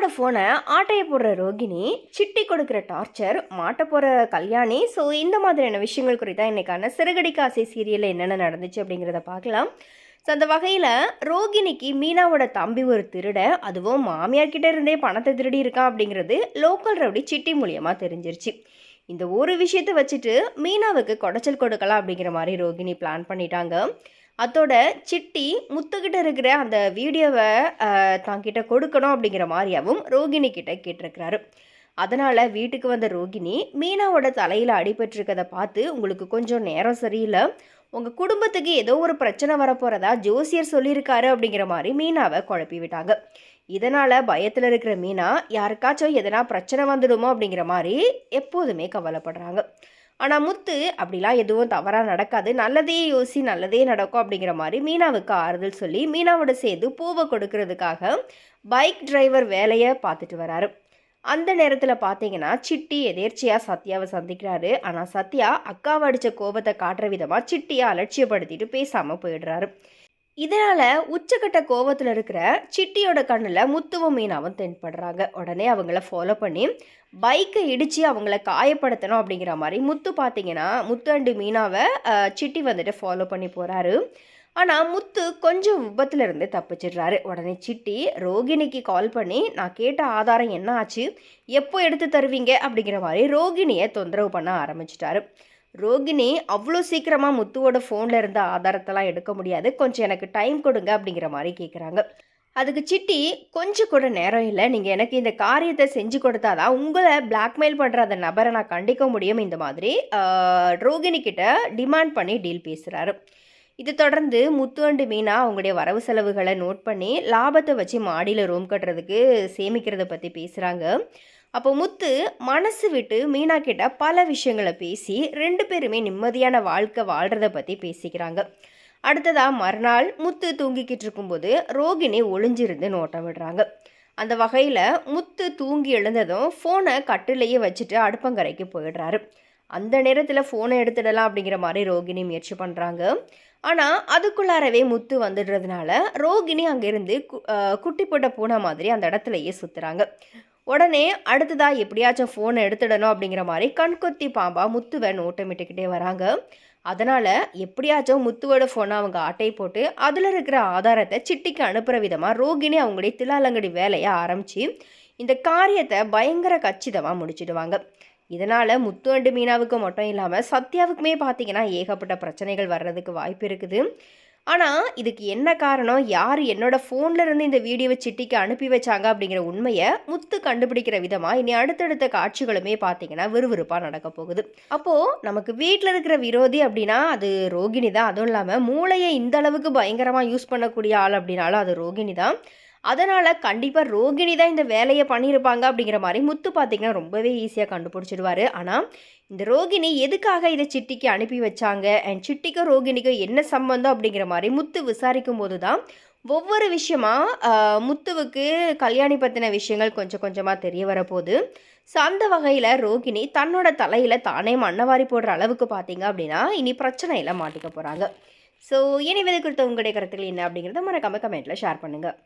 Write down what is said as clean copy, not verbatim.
மீனாவோட ஃபோனை ஆட்டையை போடுற ரோகிணி, சிட்டி கொடுக்குற டார்ச்சர், மாட்ட போகிற கல்யாணி. ஸோ இந்த மாதிரியான விஷயங்கள் குறித்தான் இன்றைக்கான சிறகடிக்க ஆசை சீரியலில் என்னென்ன நடந்துச்சு அப்படிங்கிறத பார்க்கலாம். ஸோ அந்த வகையில் ரோகிணிக்கு மீனாவோட தம்பி ஒரு திருட, அதுவும் மாமியார்கிட்ட இருந்தே பணத்தை திருடி இருக்கான் அப்படிங்கிறது லோக்கல் ரவுடி சிட்டி மூலியமாக தெரிஞ்சிருச்சு. இந்த ஒரு விஷயத்தை வச்சுட்டு மீனாவுக்கு குடைச்சல் கொடுக்கலாம் அப்படிங்கிற மாதிரி ரோகிணி பிளான் பண்ணிட்டாங்க. அதோட சிட்டி முத்துக்கிட்ட இருக்கிற அந்த வீடியோவை தாங்கிட்ட கொடுக்கணும் அப்படிங்கிற மாதிரியாகவும் ரோகிணி கிட்ட கேட்டிருக்கிறாரு. அதனால் வீட்டுக்கு வந்த ரோகிணி மீனாவோட தலையில் அடிபட்டிருக்கதை பார்த்து, உங்களுக்கு கொஞ்சம் நேரம் சரியில்லை, உங்கள் குடும்பத்துக்கு ஏதோ ஒரு பிரச்சனை வரப்போகிறதா ஜோசியர் சொல்லியிருக்காரு அப்படிங்கிற மாதிரி மீனாவை குழப்பி விட்டாங்க. இதனால் பயத்தில் இருக்கிற மீனா யாருக்காச்சும் எதனா பிரச்சனை வந்துடுமோ அப்படிங்கிற மாதிரி எப்போதுமே கவலைப்படுறாங்க. ஆனால் முத்து அப்படிலாம் எதுவும் தவறாக நடக்காது, நல்லதே யோசி நல்லதே நடக்கும் அப்படிங்கிற மாதிரி மீனாவுக்கு ஆறுதல் சொல்லி மீனாவோட சேர்ந்து பூவை கொடுக்கறதுக்காக பைக் டிரைவர் வேலையை பார்த்துட்டு வராரு. அந்த நேரத்தில் பார்த்தீங்கன்னா சிட்டி எதேர்ச்சியாக சத்யாவை சந்திக்கிறாரு. ஆனால் சத்யா அக்காவை அடித்த கோபத்தை காட்டுற விதமாக சிட்டியை அலட்சியப்படுத்திட்டு பேசாமல் போயிடுறாரு. இதனால் உச்சக்கட்ட கோபத்தில் இருக்கிற சிட்டியோட கண்ணில் முத்துவும் மீனாவும் தென்படுறாங்க. உடனே அவங்கள ஃபாலோ பண்ணி பைக்கை இடித்து அவங்கள காயப்படுத்தணும் அப்படிங்கிற மாதிரி முத்து பார்த்தீங்கன்னா முத்து அண்டு மீனாவை சிட்டி வந்துட்டு ஃபாலோ பண்ணி போகிறாரு. ஆனால் முத்து கொஞ்சம் விபத்துலேருந்து தப்பிச்சிடுறாரு. உடனே சிட்டி ரோகிணிக்கு கால் பண்ணி, நான் கேட்ட ஆதாரம் என்ன ஆச்சு, எப்போ எடுத்து தருவீங்க அப்படிங்கிற மாதிரி ரோகிணியை தொந்தரவு பண்ண ஆரம்பிச்சிட்டாரு. ரோகிணி அவ்வளோ சீக்கிரமாக முத்துவோட ஃபோனில் இருந்த ஆதாரத்தெல்லாம் எடுக்க முடியாது, கொஞ்சம் எனக்கு டைம் கொடுங்க அப்படிங்கிற மாதிரி கேட்குறாங்க. அதுக்கு சிட்டி, கொஞ்சம் கூட நேரம் இல்லை, நீங்கள் எனக்கு இந்த காரியத்தை செஞ்சு கொடுத்தாதான் உங்களை பிளாக்மெயில் பண்ணுற அந்த நபரை நான் கண்டிக்க முடியும், இந்த மாதிரி ரோகிணி கிட்ட டிமாண்ட் பண்ணி டீல் பேசுகிறாரு. இது தொடர்ந்து முத்து அண்டு மீனா அவங்களுடைய வரவு செலவுகளை நோட் பண்ணி லாபத்தை வச்சு மாடியில் ரூம் கட்டுறதுக்கு சேமிக்கிறத பற்றி பேசுகிறாங்க. அப்போ முத்து மனசு விட்டு மீனா கிட்ட பல விஷயங்களை பேசி 2 பேருமே நிம்மதியான வாழ்க்கை வாழ்கிறத பற்றி பேசிக்கிறாங்க. அடுத்ததாக மறுநாள் முத்து தூங்கிக்கிட்டு இருக்கும்போது ரோகிணி ஒளிஞ்சிருந்து நோட்டம் விடுறாங்க. அந்த வகையில் முத்து தூங்கி எழுந்ததும் ஃபோனை கட்டிலேயே வச்சுட்டு அடுப்பங்கரைக்கு போயிடுறாரு. அந்த நேரத்தில் ஃபோனை எடுத்துடலாம் அப்படிங்கிற மாதிரி ரோகிணி முயற்சி பண்ணுறாங்க. ஆனால் அதுக்குள்ளாரவே முத்து வந்துடுறதுனால ரோகிணி அங்கேருந்து குட்டி போட்ட பூனை மாதிரி அந்த இடத்துலையே சுற்றுறாங்க. உடனே அடுத்ததாக எப்படியாச்சும் ஃபோனை எடுத்துடணும் அப்படிங்கிற மாதிரி கண்கொத்தி பாம்பா முத்துவை நோட்டமிட்டுக்கிட்டே வராங்க. அதனால் எப்படியாச்சும் முத்துவோட ஃபோனை அவங்க ஆட்டை போட்டு அதில் இருக்கிற ஆதாரத்தை சிட்டிக்கு அனுப்புகிற விதமாக ரோகிணி அவங்களுடைய தில்லாலங்கடி வேலையை ஆரம்பித்து இந்த காரியத்தை பயங்கர கச்சிதமாக முடிச்சிடுவாங்க. இதனால் முத்து அண்டு மீனாவுக்கு மட்டும் இல்லாமல் சத்யாவுக்குமே பார்த்திங்கன்னா ஏகப்பட்ட பிரச்சனைகள் வர்றதுக்கு வாய்ப்பு இருக்குது. ஆனால் இதுக்கு என்ன காரணம், யார் என்னோட ஃபோனில் இருந்து இந்த வீடியோவை சிட்டிக்கு அனுப்பி வச்சாங்க அப்படிங்கிற உண்மையை முத்து கண்டுபிடிக்கிற விதமாக இனி அடுத்தடுத்த காட்சிகளுமே பார்த்திங்கன்னா விறுவிறுப்பாக நடக்க போகுது. அப்போது நமக்கு வீட்டில் இருக்கிற விரோதி அப்படின்னா அது ரோகிணி தான். அதுவும் இல்லாமல் மூளையை இந்த அளவுக்கு பயங்கரமாக யூஸ் பண்ணக்கூடிய ஆள் அப்படின்னாலும் அது ரோகிணி தான். அதனால் கண்டிப்பாக ரோகிணி தான் இந்த வேலையை பண்ணியிருப்பாங்க அப்படிங்கிற மாதிரி முத்து பார்த்திங்கன்னா ரொம்பவே ஈஸியாக கண்டுபிடிச்சிடுவார். ஆனால் இந்த ரோகிணி எதுக்காக இதை சிட்டிக்கு அனுப்பி வச்சாங்க அண்ட் சிட்டிக்கும் ரோகிணிக்கும் என்ன சம்பந்தம் அப்படிங்கிற மாதிரி முத்து விசாரிக்கும் போது தான் ஒவ்வொரு விஷயமா முத்துவுக்கு கல்யாணி பற்றின விஷயங்கள் கொஞ்சம் கொஞ்சமாக தெரிய வரப்போகுது. ஸோ அந்த வகையில் ரோகிணி தன்னோட தலையில் தானே மண்ணவாரி போடுற அளவுக்கு பார்த்திங்க அப்படின்னா இனி பிரச்சனையில் மாட்டிக்க போகிறாங்க. ஸோ இனி இது குறித்த உங்களுடைய கருத்துக்கள் என்ன அப்படிங்கிறத மறக்காம கமெண்ட்டில் ஷேர் பண்ணுங்கள்.